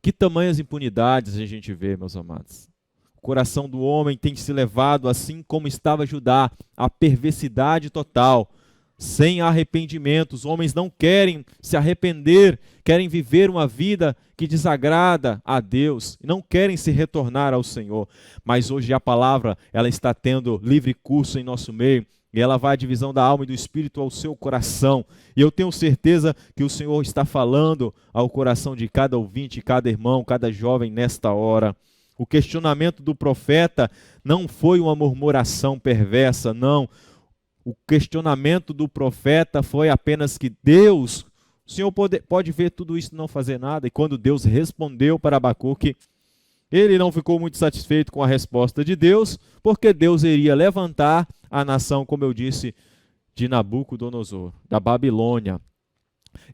Que tamanhas impunidades a gente vê, meus amados. O coração do homem tem se levado, assim como estava Judá, à perversidade total, sem arrependimento. Os homens não querem se arrepender, querem viver uma vida que desagrada a Deus, e não querem se retornar ao Senhor. Mas hoje a palavra, ela está tendo livre curso em nosso meio, e ela vai à divisão da alma e do espírito ao seu coração. E eu tenho certeza que o Senhor está falando ao coração de cada ouvinte, cada irmão, cada jovem nesta hora. O questionamento do profeta não foi uma murmuração perversa, não. O questionamento do profeta foi apenas que Deus, o Senhor pode ver tudo isso e não fazer nada. E quando Deus respondeu para Abacuque, ele não ficou muito satisfeito com a resposta de Deus, porque Deus iria levantar a nação, como eu disse, de Nabucodonosor, da Babilônia.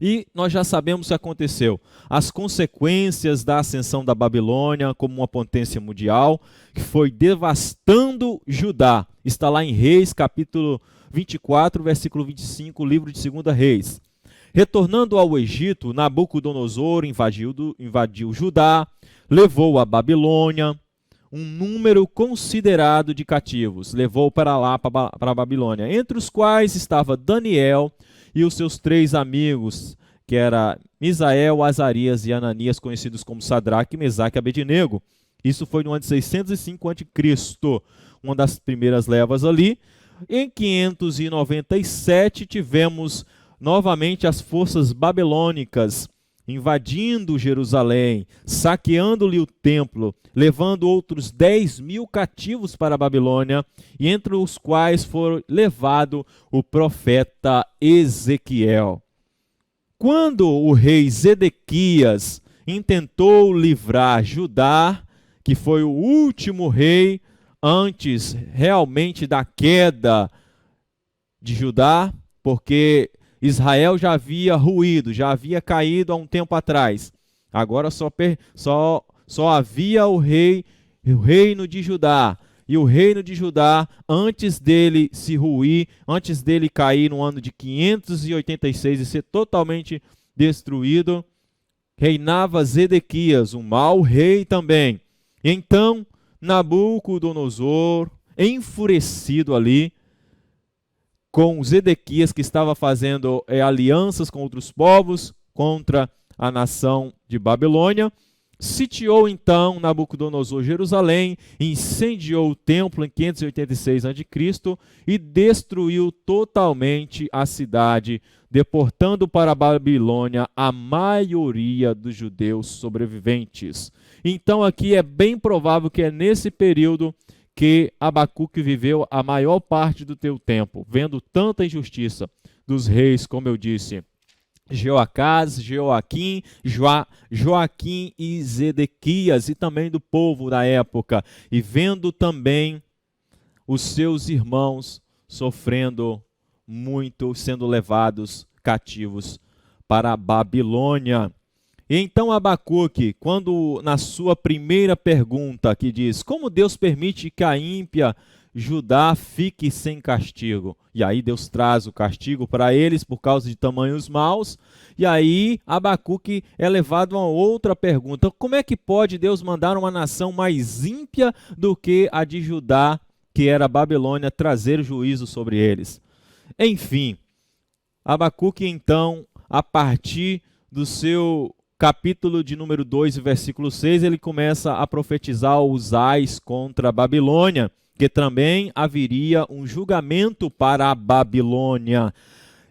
E nós já sabemos o que aconteceu. As consequências da ascensão da Babilônia como uma potência mundial, que foi devastando Judá. Está lá em Reis, capítulo 24, versículo 25, livro de 2 Reis. Retornando ao Egito, Nabucodonosor invadiu Judá, levou a Babilônia, um número considerado de cativos, levou para lá, para a Babilônia, entre os quais estava Daniel e os seus 3 amigos, que era Misael, Azarias e Ananias, conhecidos como Sadraque, Mesaque e Abednego. Isso foi no ano de 605 a.C., uma das primeiras levas ali. Em 597 tivemos novamente as forças babilônicas invadindo Jerusalém, saqueando-lhe o templo, levando outros 10.000 cativos para a Babilônia, e entre os quais foi levado o profeta Ezequiel. Quando o rei Zedequias intentou livrar Judá, que foi o último rei antes realmente da queda de Judá, porque Israel já havia ruído, já havia caído há um tempo atrás. Agora só havia o reino de Judá. E o reino de Judá, antes dele se ruir, antes dele cair no ano de 586 e ser totalmente destruído, reinava Zedequias, um mau rei também. Então, Nabucodonosor, enfurecido ali, com Zedequias, que estava fazendo alianças com outros povos, contra a nação de Babilônia, sitiou então Nabucodonosor Jerusalém, incendiou o templo em 586 a.C. e destruiu totalmente a cidade, deportando para a Babilônia a maioria dos judeus sobreviventes. Então aqui é bem provável que é nesse período que Abacuque viveu a maior parte do teu tempo, vendo tanta injustiça dos reis, como eu disse, Jeoacás, Joaquim e Zedequias, e também do povo da época, e vendo também os seus irmãos sofrendo muito, sendo levados cativos para a Babilônia. E então Abacuque, quando na sua primeira pergunta, que diz, como Deus permite que a ímpia Judá fique sem castigo? E aí Deus traz o castigo para eles por causa de tamanhos maus. E aí Abacuque é levado a outra pergunta. Como é que pode Deus mandar uma nação mais ímpia do que a de Judá, que era a Babilônia, trazer juízo sobre eles? Enfim, Abacuque então, a partir do seu capítulo de número 2, versículo 6, ele começa a profetizar os ais contra a Babilônia, que também haveria um julgamento para a Babilônia.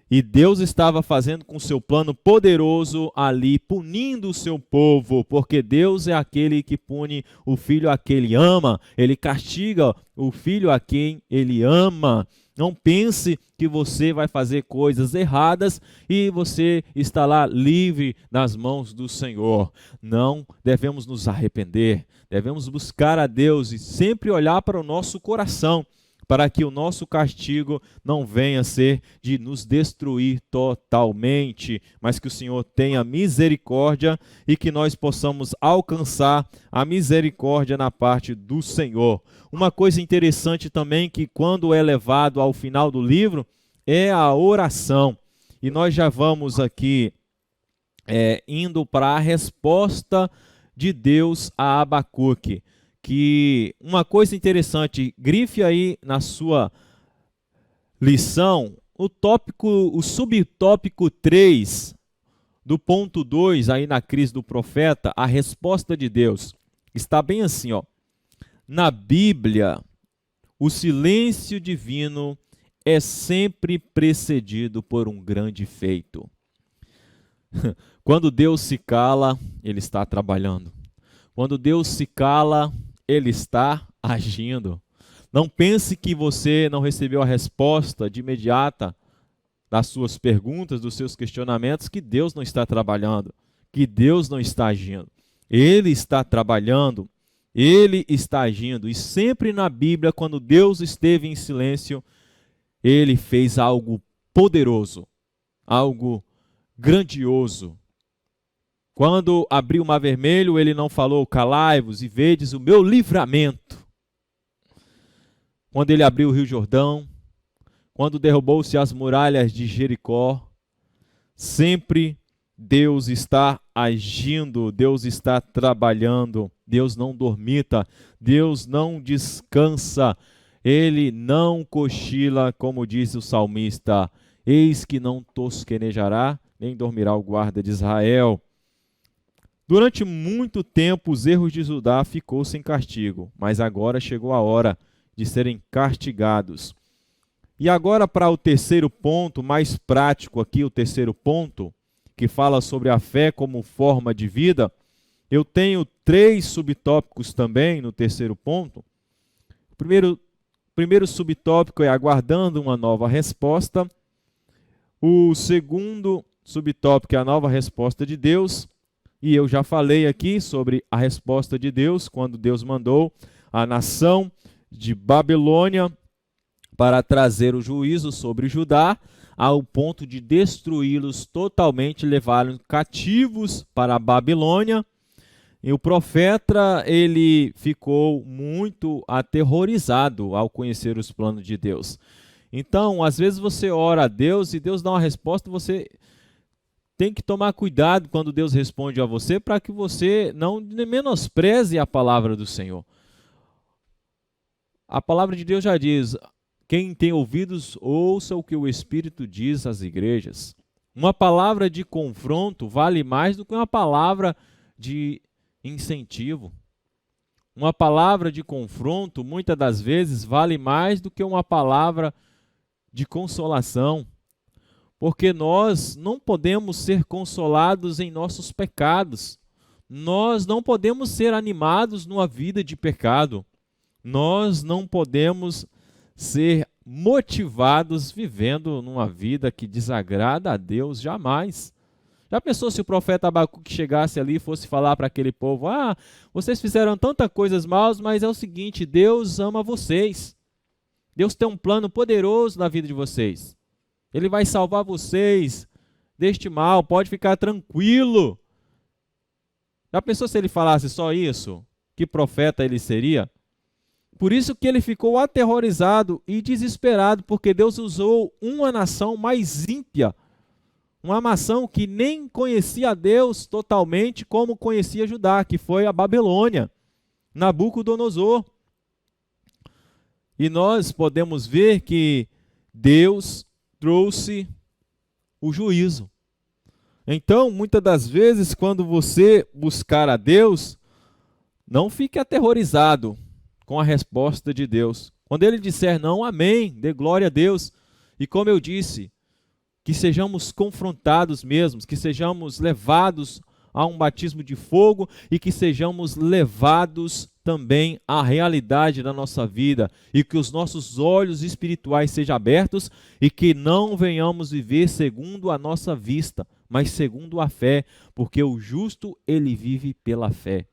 E Deus estava fazendo com seu plano poderoso ali, punindo o seu povo, porque Deus é aquele que pune o filho a quem ele ama, ele castiga o filho a quem ele ama. Não pense que você vai fazer coisas erradas e você está lá livre nas mãos do Senhor. Não, devemos nos arrepender, devemos buscar a Deus e sempre olhar para o nosso coração, para que o nosso castigo não venha a ser de nos destruir totalmente, mas que o Senhor tenha misericórdia e que nós possamos alcançar a misericórdia na parte do Senhor. Uma coisa interessante também, que quando é levado ao final do livro, é a oração. E nós já vamos aqui indo para a resposta de Deus a Abacuque. Que uma coisa interessante, grife aí na sua lição o subtópico 3 do ponto 2 aí na crise do profeta, a resposta de Deus. Está bem assim, ó. Na Bíblia, o silêncio divino é sempre precedido por um grande feito. Quando Deus se cala, ele está trabalhando. Quando Deus se cala, ele está agindo. Não pense que você não recebeu a resposta de imediata das suas perguntas, dos seus questionamentos, que Deus não está trabalhando, que Deus não está agindo. Ele está trabalhando, ele está agindo. E sempre na Bíblia, quando Deus esteve em silêncio, ele fez algo poderoso, algo grandioso. Quando abriu o Mar Vermelho, ele não falou, calai-vos e vedes o meu livramento. Quando ele abriu o Rio Jordão, quando derrubou-se as muralhas de Jericó, sempre Deus está agindo, Deus está trabalhando, Deus não dormita, Deus não descansa, ele não cochila, como diz o salmista, eis que não tosquenejará, nem dormirá o guarda de Israel. Durante muito tempo, os erros de Judá ficou sem castigo, mas agora chegou a hora de serem castigados. E agora para o terceiro ponto, mais prático aqui, o terceiro ponto, que fala sobre a fé como forma de vida, eu tenho 3 subtópicos também no terceiro ponto. O primeiro subtópico é aguardando uma nova resposta. O segundo subtópico é a nova resposta de Deus. E eu já falei aqui sobre a resposta de Deus, quando Deus mandou a nação de Babilônia para trazer o juízo sobre Judá, ao ponto de destruí-los totalmente, levá-los cativos para a Babilônia. E o profeta, ele ficou muito aterrorizado ao conhecer os planos de Deus. Então, às vezes você ora a Deus e Deus dá uma resposta, você tem que tomar cuidado quando Deus responde a você, para que você não menospreze a palavra do Senhor. A palavra de Deus já diz: quem tem ouvidos, ouça o que o Espírito diz às igrejas. Uma palavra de confronto vale mais do que uma palavra de incentivo. Uma palavra de confronto, muitas das vezes, vale mais do que uma palavra de consolação. Porque nós não podemos ser consolados em nossos pecados. Nós não podemos ser animados numa vida de pecado. Nós não podemos ser motivados vivendo numa vida que desagrada a Deus, jamais. Já pensou se o profeta Abacuque chegasse ali e fosse falar para aquele povo: vocês fizeram tantas coisas maus, mas é o seguinte, Deus ama vocês. Deus tem um plano poderoso na vida de vocês. Ele vai salvar vocês deste mal, pode ficar tranquilo. Já pensou se ele falasse só isso? Que profeta ele seria? Por isso que ele ficou aterrorizado e desesperado, porque Deus usou uma nação mais ímpia, uma nação que nem conhecia a Deus totalmente como conhecia Judá, que foi a Babilônia, Nabucodonosor. E nós podemos ver que Deus trouxe o juízo. Então, muitas das vezes, quando você buscar a Deus, não fique aterrorizado com a resposta de Deus. Quando ele disser não, amém, dê glória a Deus. E como eu disse, que sejamos confrontados mesmos, que sejamos levados a um batismo de fogo e que sejamos levados também à realidade da nossa vida e que os nossos olhos espirituais sejam abertos e que não venhamos viver segundo a nossa vista, mas segundo a fé, porque o justo ele vive pela fé,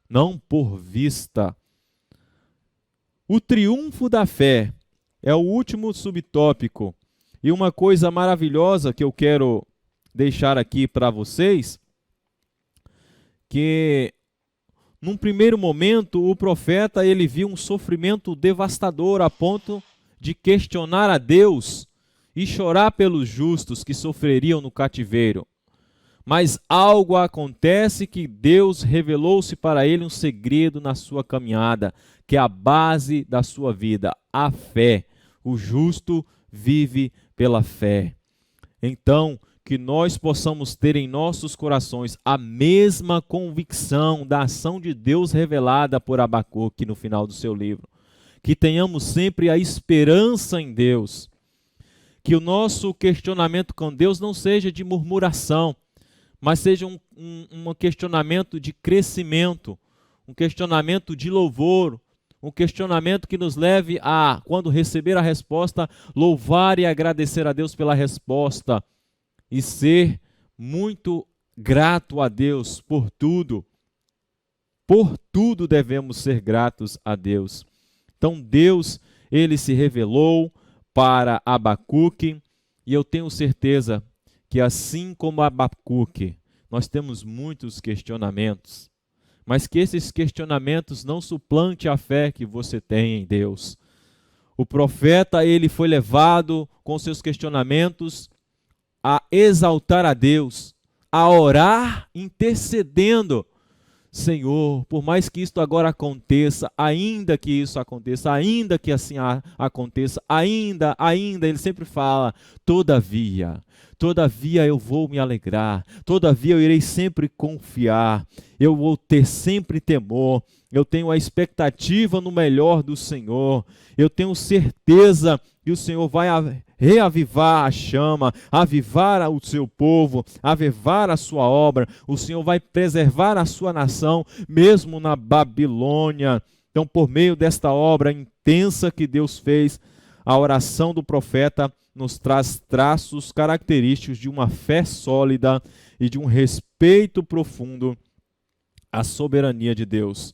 não por vista. O triunfo da fé é o último subtópico. E uma coisa maravilhosa que eu quero deixar aqui para vocês, que num primeiro momento o profeta ele viu um sofrimento devastador a ponto de questionar a Deus e chorar pelos justos que sofreriam no cativeiro. Mas algo acontece que Deus revelou-se para ele um segredo na sua caminhada, que é a base da sua vida, a fé. O justo vive pela fé. Então, que nós possamos ter em nossos corações a mesma convicção da ação de Deus revelada por Abacuque no final do seu livro. Que tenhamos sempre a esperança em Deus. Que o nosso questionamento com Deus não seja de murmuração, mas seja um questionamento de crescimento, um questionamento de louvor, um questionamento que nos leve a, quando receber a resposta, louvar e agradecer a Deus pela resposta e ser muito grato a Deus por tudo. Por tudo devemos ser gratos a Deus. Então Deus, ele se revelou para Abacuque e eu tenho certeza que assim como Abacuque, nós temos muitos questionamentos, mas que esses questionamentos não suplante a fé que você tem em Deus. O profeta, ele foi levado com seus questionamentos a exaltar a Deus, a orar intercedendo. Senhor, por mais que isto agora aconteça, ainda que isso aconteça, ainda que assim aconteça, ainda, ele sempre fala, todavia eu vou me alegrar, todavia eu irei sempre confiar, eu vou ter sempre temor, eu tenho a expectativa no melhor do Senhor, eu tenho certeza e o Senhor vai reavivar a chama, avivar o seu povo, avivar a sua obra. O Senhor vai preservar a sua nação, mesmo na Babilônia. Então, por meio desta obra intensa que Deus fez, a oração do profeta nos traz traços característicos de uma fé sólida e de um respeito profundo à soberania de Deus.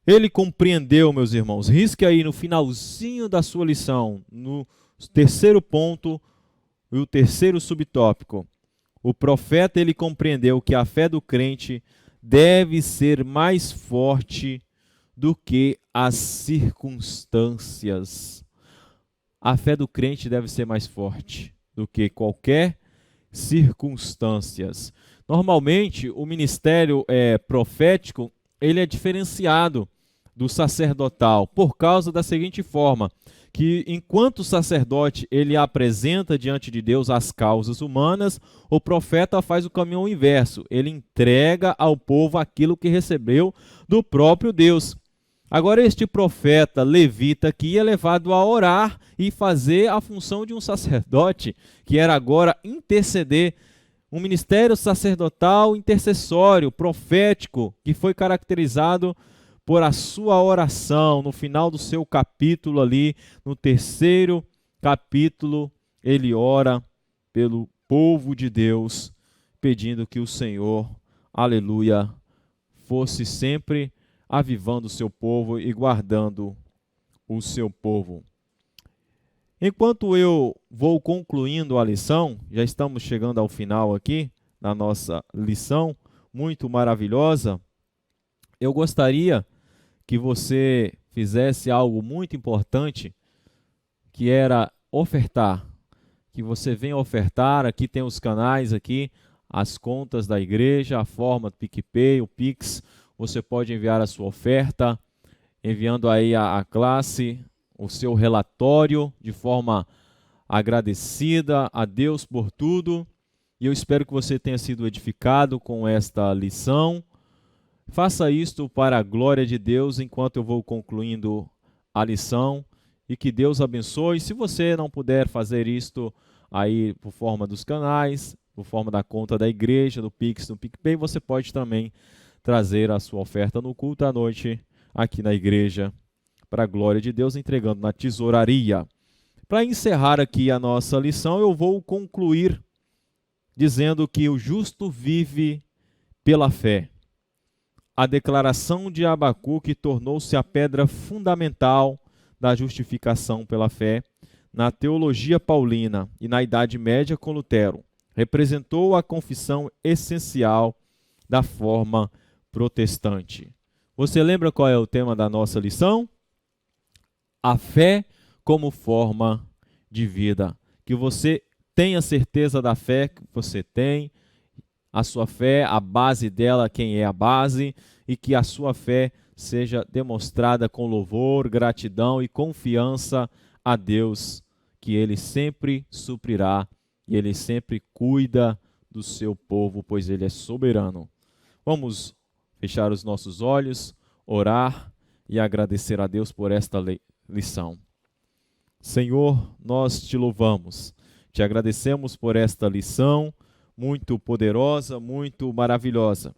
Ele compreendeu, meus irmãos, risque aí no finalzinho da sua lição, no terceiro ponto e o terceiro subtópico. O profeta, ele compreendeu que a fé do crente deve ser mais forte do que as circunstâncias. A fé do crente deve ser mais forte do que qualquer circunstâncias. Normalmente, o ministério profético, ele é diferenciado do sacerdotal, por causa da seguinte forma, que enquanto o sacerdote ele apresenta diante de Deus as causas humanas, o profeta faz o caminho inverso, ele entrega ao povo aquilo que recebeu do próprio Deus. Agora este profeta levita aqui é levado a orar e fazer a função de um sacerdote, que era agora interceder, um ministério sacerdotal intercessório, profético, que foi caracterizado por a sua oração. No final do seu capítulo ali, no terceiro capítulo, ele ora pelo povo de Deus, pedindo que o Senhor, aleluia, fosse sempre avivando o seu povo e guardando o seu povo. Enquanto eu vou concluindo a lição, já estamos chegando ao final aqui da nossa lição, muito maravilhosa, eu gostaria que você fizesse algo muito importante, que era ofertar, que você venha ofertar. Aqui tem os canais, aqui as contas da igreja, a forma do PicPay, o Pix. Você pode enviar a sua oferta, enviando aí a classe o seu relatório de forma agradecida a Deus por tudo. E eu espero que você tenha sido edificado com esta lição. Faça isto para a glória de Deus enquanto eu vou concluindo a lição, e que Deus abençoe. Se você não puder fazer isto aí por forma dos canais, por forma da conta da igreja, do Pix, do PicPay, você pode também trazer a sua oferta no culto à noite aqui na igreja, para a glória de Deus, entregando na tesouraria. Para encerrar aqui a nossa lição, eu vou concluir dizendo que o justo vive pela fé. A declaração de Abacuque tornou-se a pedra fundamental da justificação pela fé na teologia paulina e na Idade Média com Lutero. Representou a confissão essencial da forma protestante. Você lembra qual é o tema da nossa lição? A fé como forma de vida. Que você tenha certeza da fé que você tem, a sua fé, a base dela, quem é a base, e que a sua fé seja demonstrada com louvor, gratidão e confiança a Deus, que Ele sempre suprirá e Ele sempre cuida do seu povo, pois Ele é soberano. Vamos fechar os nossos olhos, orar e agradecer a Deus por esta lição. Senhor, nós te louvamos, te agradecemos por esta lição muito poderosa, muito maravilhosa.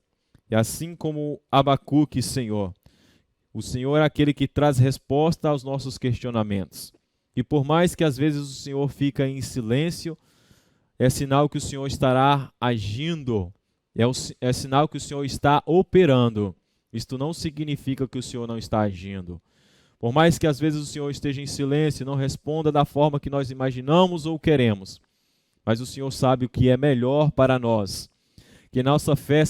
E assim como Abacuque, Senhor, o Senhor é aquele que traz resposta aos nossos questionamentos. E por mais que às vezes o Senhor fica em silêncio, é sinal que o Senhor estará agindo, é sinal que o Senhor está operando. Isto não significa que o Senhor não está agindo. Por mais que às vezes o Senhor esteja em silêncio e não responda da forma que nós imaginamos ou queremos, mas o Senhor sabe o que é melhor para nós. Que a nossa fé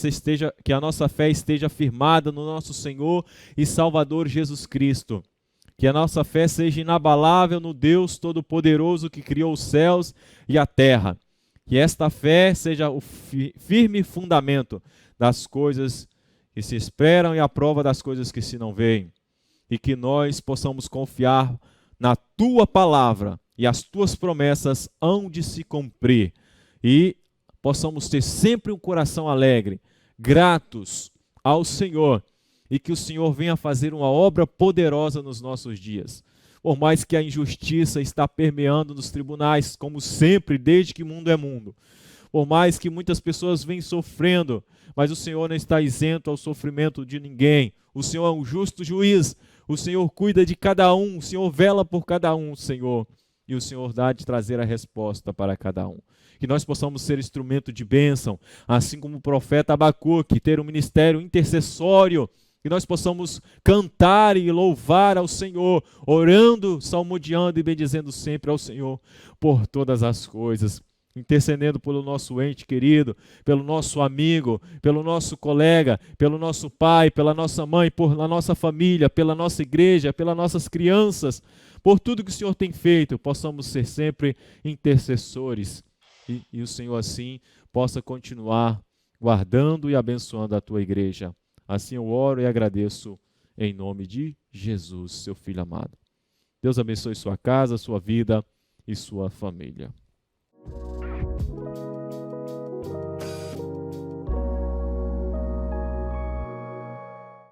esteja firmada no nosso Senhor e Salvador Jesus Cristo. Que a nossa fé seja inabalável no Deus Todo-Poderoso que criou os céus e a terra. Que esta fé seja o firme fundamento das coisas que se esperam e a prova das coisas que se não veem. E que nós possamos confiar na Tua palavra e as Tuas promessas hão de se cumprir. E possamos ter sempre um coração alegre, gratos ao Senhor, e que o Senhor venha fazer uma obra poderosa nos nossos dias. Por mais que a injustiça está permeando nos tribunais, como sempre, desde que mundo é mundo. Por mais que muitas pessoas vêm sofrendo, mas o Senhor não está isento ao sofrimento de ninguém. O Senhor é um justo juiz. O Senhor cuida de cada um. O Senhor vela por cada um, Senhor. E o Senhor dá de trazer a resposta para cada um. Que nós possamos ser instrumento de bênção, assim como o profeta Abacuque, ter um ministério intercessório, que nós possamos cantar e louvar ao Senhor, orando, salmodiando e bendizendo sempre ao Senhor por todas as coisas, intercedendo pelo nosso ente querido, pelo nosso amigo, pelo nosso colega, pelo nosso pai, pela nossa mãe, pela nossa família, pela nossa igreja, pelas nossas crianças, por tudo que o Senhor tem feito, possamos ser sempre intercessores. E o Senhor assim possa continuar guardando e abençoando a tua igreja. Assim eu oro e agradeço em nome de Jesus, seu Filho amado. Deus abençoe sua casa, sua vida e sua família.